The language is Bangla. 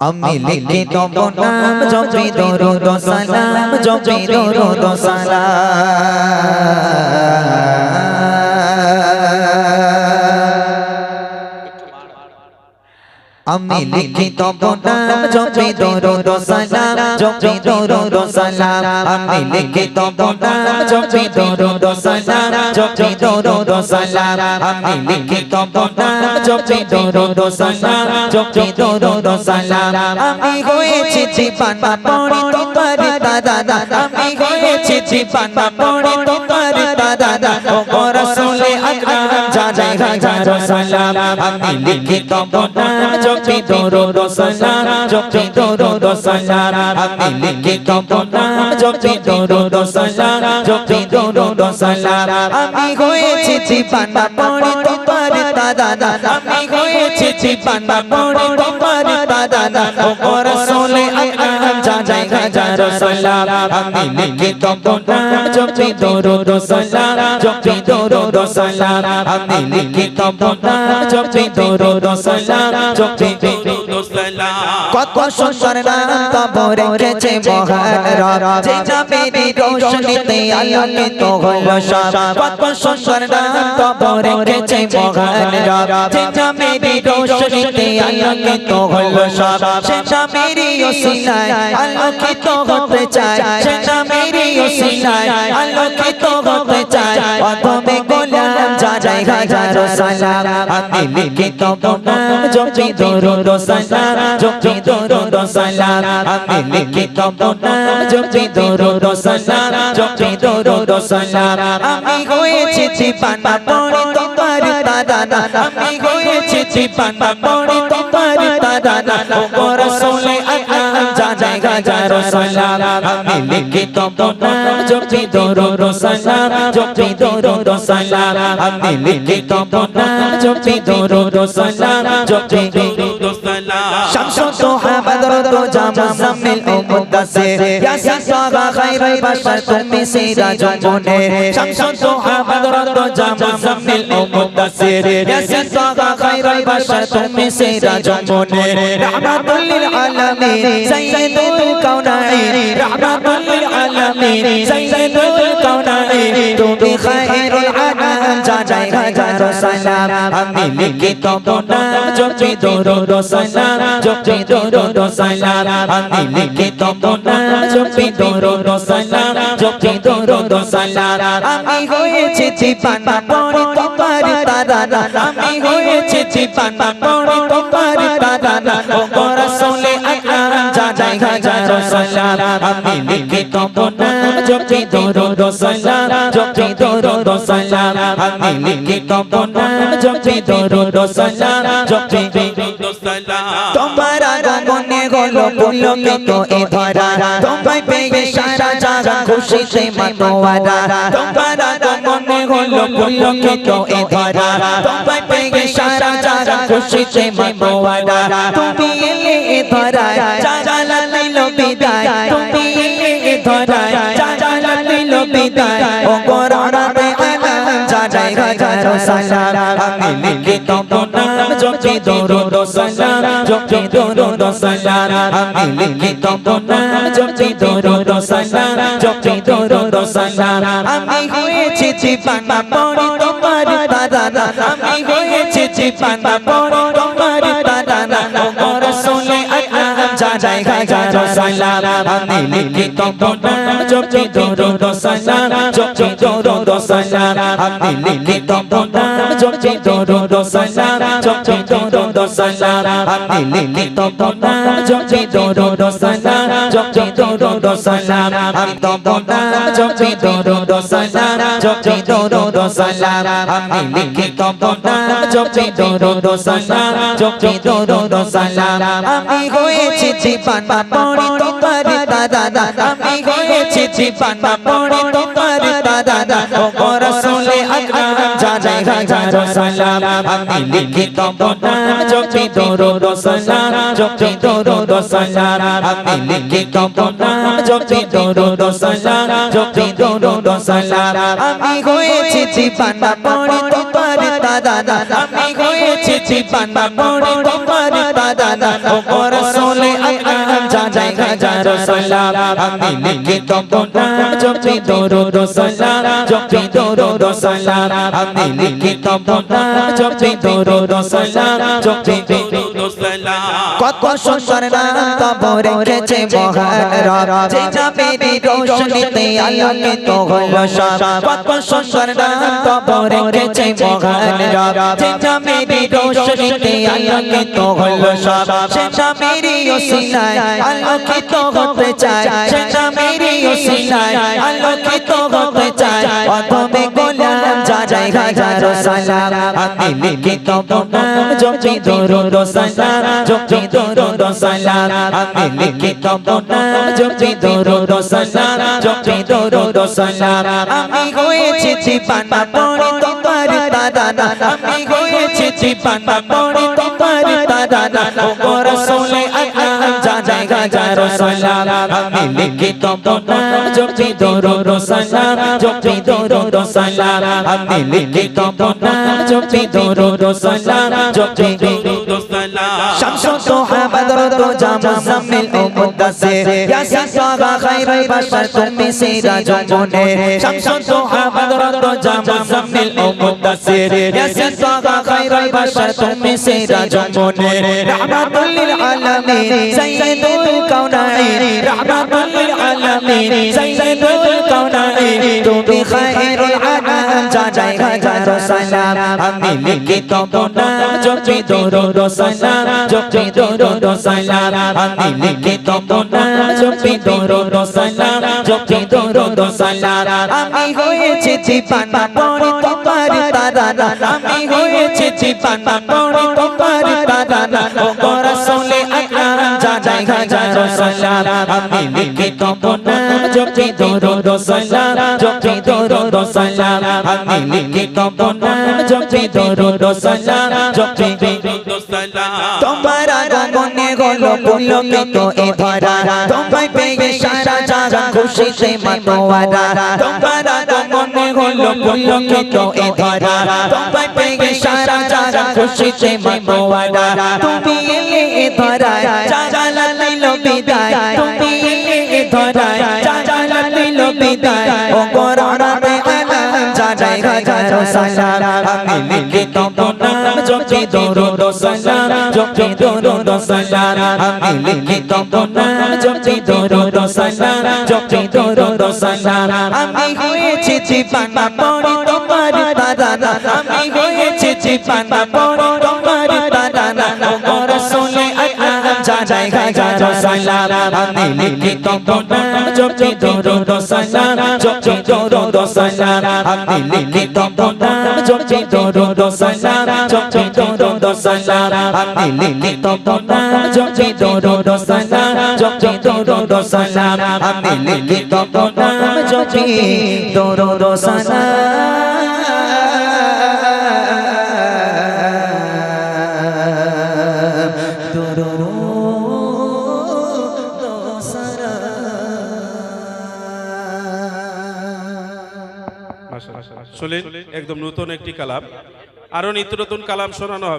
আমি লিখি তব নাম জপি দরুদ ও সালাম জপি দরুদ ও সালাম আমি লিখি তব নাম জপি দরুদ ও সালাম জপি দরুদ ও সালাম আমি লিখি তব নাম জপি দরুদ ও সালাম জপি দরুদ ও সালাম আমি লিখি তব নাম জপি দরুদ ও সালাম জপি দরুদ ও সালাম আমি হয়েছি দিবানা পড়ি তোমার দাদা আমি হয়েছি দিবানা পড়ি তোমার দাদা ও রাসূল আকরাম জানাই হাজার সালাম আমি লিখি তব নাম জপি দরুদ ও সালাম জপি দরুদ ও সালাম আমি লিখি তব নাম জপি দরুদ ও সালাম জপি দরুদ ও সালাম আমি হয়েছি দিবানা পড়ি তোমার দাদা আমি হয়েছি দিবানা পড়ি তোমার দাদা ও রাসূল আকরাম জানাই হাজার সালাম আমি লিখি তব নাম জপি দরুদ ও সালাম জপি দরুদ ও সালাম আমি লিখি তব নাম জপি দরুদ ও সালাম জপি দরুদ ও সালাম কত সুন্দর নাম তব রেখেছে মহান রব যে নামেরই রোশনীতে আলোকিত হলো সব কত সুন্দর নাম তব রেখেছে মহান রব যে নামেরই রোশনীতে আলোকিত হলো সব সে নামেরই ওসিলায় আলোকিত হতে চায় সে নামেরই ওসিলায় আলোকিত হতে চায় অতবে গোলাম জানাই হাজার সালাম আমি লিখি তব নাম জপি দরুদ ও সালাম জপি দরুদ ও সালাম আমি লিখি তব নাম জপি দরুদ ও সালাম জপি দরুদ ও সালাম আমি হয়েছি দিবানা পড়ি তোমার দাদা আমি হয়েছি দিবানা পড়ি তোমার দাদা ও রাসূল আকরাম জানাই হাজার সালাম আমি লিখি তব নাম জপি দরুদ ও সালাম জপি দরুদ ও সালাম আমি লিখি তব নাম জপি দরুদ ও সালাম জপি দরুদ ও সালাম শামসুত তোহা বদরত জামুজাম্মিল ও মুদ্দাসির ইয়াসিন তাহা খায়রুল বাশার তুমি সিরাজ মুনীর শামসুত তোহা বদরত জামুজাম্মিল ও মুদ্দাসির ইয়াসিন তাহা খায়রুল বাশার তুমি সিরাজ মুনীর রাহমাতুল লিল আলামিন সাইয়্যিদুল কাওনাইন রাহমাতুল লিল আলামিন সাইয়্যিদুল কাওনাইন তুমি খায়রুল আনাম জানাই হাজার সালাম আমি লিখি তব নাম জপি দরুদ ও সালাম জপি দরুদ ও সালাম আমি লিখি তব নাম জপি দরুদ ও সালাম জপি দরুদ ও সালাম আমি হয়েছি দিবানা পড়ি তোমার দাদা আমি হয়েছি দিবানা পড়ি তোমার দাদা ও রাসূল আকরাম জানাই হাজার সালাম আমি লিখি তব নাম জপি দরুদ ও সালাম জপি দরুদ ও সালাম আমি লিখি তব নাম জপি দরুদ ও সালাম জপি দরুদ ও সালাম তোমার আগমনে হলো পুলকিত এ ধরা তোমায় পেয়ে সারা জাহান খুশিতে মাতোয়ারা তোমার আগমনে হলো পুলকিত এ ধরা তোমায় পেয়ে সারা জাহান খুশিতে মাতোয়ারা তুমি এলে এ ধরা জালাল দিল বিদায় তুমি এলে এ ধরা জালাল দিল বিদায় ও কোরআনে আলাম জানাই হাজার সালাম আমি লিখি তব নাম জপি দরুদ ও সালাম জপি দরুদ ও সালাম আমি লিখি তব নাম জপি দরুদ ও সালাম জপি দরুদ ও সালাম আমি হয়েছি দিবানা পড়ি তোমার দাদা আমি হয়েছি দিবানা পড়ি তোমার দাদা ও রাসূল আকরাম জানাই হাজার সালাম আমি লিখি তব নাম জপি দরুদ ও সালাম জপি দরুদ ও সালাম আমি লিখি তব নাম জপি দরুদ ও সালাম জপি দরুদ ও সালাম আমি লিখি তব নাম জপি দরুদ ও সালাম জপি দরুদ ও সালাম আমি তব নাম জপি দরুদ ও সালাম জপি দরুদ ও সালাম আমি লিখি তব নাম জপি দরুদ ও সালাম জপি দরুদ ও সালাম আমি হয়েছি দিবানা পড়ি তোমার দাদা আমি হয়েছি দিবানা পড়ি তোমার দাদা ও রাসূল আকরাম জানাই হাজার সালাম আমি লিখি তব নাম জপি দরুদ ও সালাম জপি দরুদ ও সালাম আমি লিখি তব নাম জপি দরুদ ও সালাম জপি দরুদ ও সালাম আমি হয়েছি দিবানা পড়ি তোমার তারানা আমি হয়েছি দিবানা পড়ে তোমার তারানা ও রাসূলে আকরাম জানাই হাজার সালাম আমি লিখি তোমার জপি দরুদ সালাম জপি দরুদ সালাম আমি লিখি তোমার জপি দরুদ সালাম জপি দরুদ সালাম কত সুন্দর নাম তব রেখেছে মহান রব যে জামেরি রোশনীতে আলোকিত হলো সব কত সুন্দর নাম তব রেখেছে মহান রব যে জামেরি রোশনীতে আলোকিত হলো সব সে জামেরি ওসিলায় আলোকিত হতে চায় সে জামেরি ওসিলায় আলোকিত হতে চায় অতবে গোলাম জানাই হাজার সালাম আমি লিখি তোমার জপি দরুদ সালাম জপি দরুদ সালাম আমি লিখি তোমার জপি দরুদ সালাম জপি দরুদ সালাম আমি হয়েছি দিবানা পড়ে তোমার তারানা আমি হয়েছি দিবানা পড়ে তোমার তারানা ও রাসূলে আকরাম জানাই হাজার সালাম আমি লিখি তোমার জপি দরুদ সালাম জপি দরুদ সালাম আমি লিখি তোমার জপি দরুদ সালাম জপি দরুদ সালাম শামসুত তোহা বদরুত জামুজাম্মিল ও মুদাসসির ইয়াসিন তাহা খায়রুল বাশার তুমি সিরাজুল মুনীর শামসুত তোহা বদরুত জামুজাম্মিল ও মুদাসসির ইয়াসিন তাহা খায়রুল বাশার তুমি সিরাজুল মুনীর রাহমাতুল লিল আলামিন সাইয়্যিদুল কাউনাইন রাহমাতুল লিল আলামিন সাইয়্যিদুল কাউনাইন তুমি খায়রুল আনাম জানাই হাজার সালাম আমি লিখি তোমার জপি দরুদ সালাম জপি দরুদ সালাম আমি লিখি তোমার জপি দরুদ সালাম জপি দরুদ সালাম আমি হয়েছি দিবানা পড়ে তোমার তারানা আমি হয়েছি দিবানা পড়ে তোমার তারানা ও রাসূলে আকরাম জানাই হাজার সালাম আমি লিখি তোমার জপি দরুদ সালাম জপি দরুদ সালাম আমি লিখি তোমার জপি দরুদ সালাম জপি দরুদ সালাম তোমার আগমনে হলো পুলকিত এ ধরা তোমায় পেয়ে সারা জাহান খুশিতে মাতোয়ারা তোমার আগমনে হলো পুলকিত এ ধরা তোমায় পেয়ে সারা জাহান খুশিতে মাতোয়ারা তুমি এলে এ ধরায় জালাল নিল বিদায় তুমি এলে এ ধরায় জালাল নিল বিদায় ও কোরআনে আলাম জানাই হাজার সালাম আমি লিখি তোমার জপি দরুদ সালাম জপি দরুদ সালাম আমি লিখি তোমার জপি দরুদ সালাম জপি দরুদ সালাম আমি হয়েছি দিবানা পড়ে তোমার তারানা আমি হয়েছি দিবানা পড়ে তোমার তারানা ও রাসূলে আকরাম জানাই হাজার সালাম আমি লিখি তোমার জপি দরুদ সালাম জপি দরুদ সালাম আমি লিখি তোমার জপি দরুদ সালাম জপি দরুদ সালাম আমি লিখি তোমার জপি দরুদ সালাম জপি দরুদ সালাম আমি লিখি তোমার জপি দরুদ সালাম শুনলেন একদম নতুন একটি কালাম, আরো নিত্য নতুন কালাম শোনানো হবে।